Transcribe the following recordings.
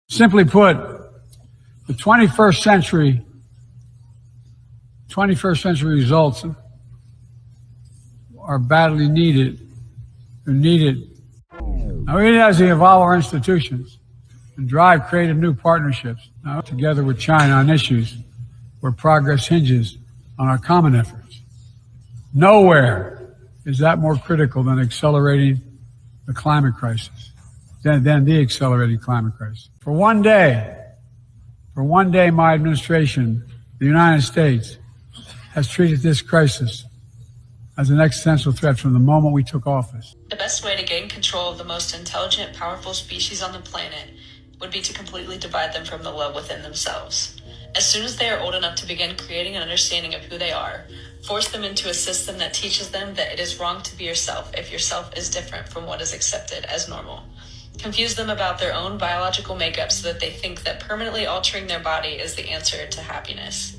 Simply put, the 21st century results are badly needed. They're needed. Now, we need to evolve our institutions and drive creative new partnerships, now together with China on issues where progress hinges on our common efforts. Nowhere is that more critical than accelerating the climate crisis, than the accelerating climate crisis. For one day, my administration, the United States, has treated this crisis as an existential threat from the moment we took office. The best way to gain control of the most intelligent, powerful species on the planet would be to completely divide them from the love within themselves. As soon as they are old enough to begin creating an understanding of who they are, force them into a system that teaches them that it is wrong to be yourself if yourself is different from what is accepted as normal. Confuse them about their own biological makeup so that they think that permanently altering their body is the answer to happiness.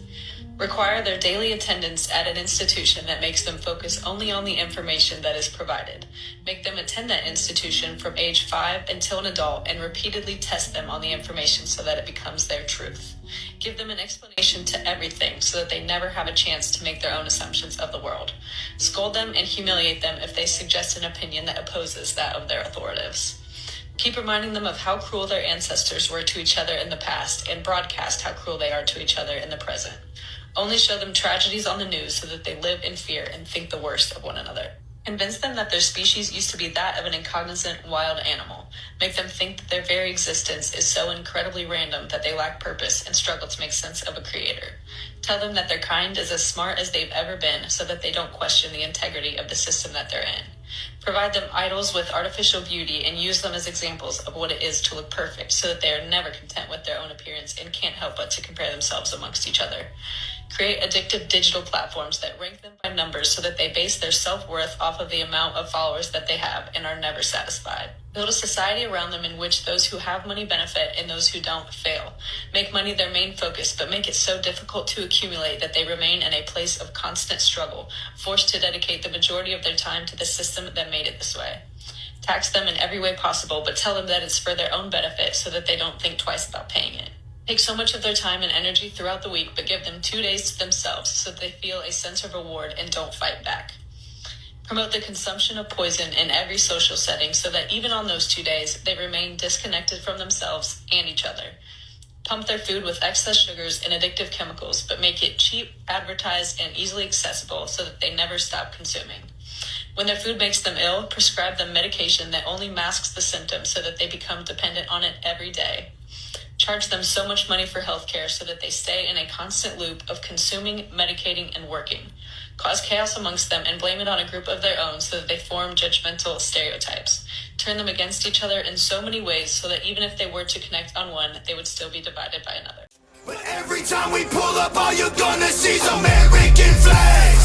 Require their daily attendance at an institution that makes them focus only on the information that is provided. Make them attend that institution from age 5 until an adult and repeatedly test them on the information so that it becomes their truth. Give them an explanation to everything so that they never have a chance to make their own assumptions of the world. Scold them and humiliate them if they suggest an opinion that opposes that of their authorities. Keep reminding them of how cruel their ancestors were to each other in the past and broadcast how cruel they are to each other in the present. Only show them tragedies on the news so that they live in fear and think the worst of one another. Convince them that their species used to be that of an incognizant wild animal. Make them think that their very existence is so incredibly random that they lack purpose and struggle to make sense of a creator. Tell them that their kind is as smart as they've ever been so that they don't question the integrity of the system that they're in. Provide them idols with artificial beauty and use them as examples of what it is to look perfect so that they are never content with their own appearance and can't help but to compare themselves amongst each other. Create addictive digital platforms that rank them by numbers so that they base their self-worth off of the amount of followers that they have and are never satisfied. Build a society around them in which those who have money benefit and those who don't fail. Make money their main focus, but make it so difficult to accumulate that they remain in a place of constant struggle, forced to dedicate the majority of their time to the system that made it this way. Tax them in every way possible, but tell them that it's for their own benefit so that they don't think twice about paying it. Take so much of their time and energy throughout the week, but give them 2 days to themselves so that they feel a sense of reward and don't fight back. Promote the consumption of poison in every social setting so that even on those 2 days, they remain disconnected from themselves and each other. Pump their food with excess sugars and addictive chemicals, but make it cheap, advertised, and easily accessible so that they never stop consuming. When their food makes them ill, prescribe them medication that only masks the symptoms so that they become dependent on it every day. Charge them so much money for healthcare so that they stay in a constant loop of consuming, medicating, and working. Cause chaos amongst them and blame it on a group of their own so that they form judgmental stereotypes. Turn them against each other in so many ways so that even if they were to connect on one, they would still be divided by another. But every time we pull up, all you're gonna see is American flag.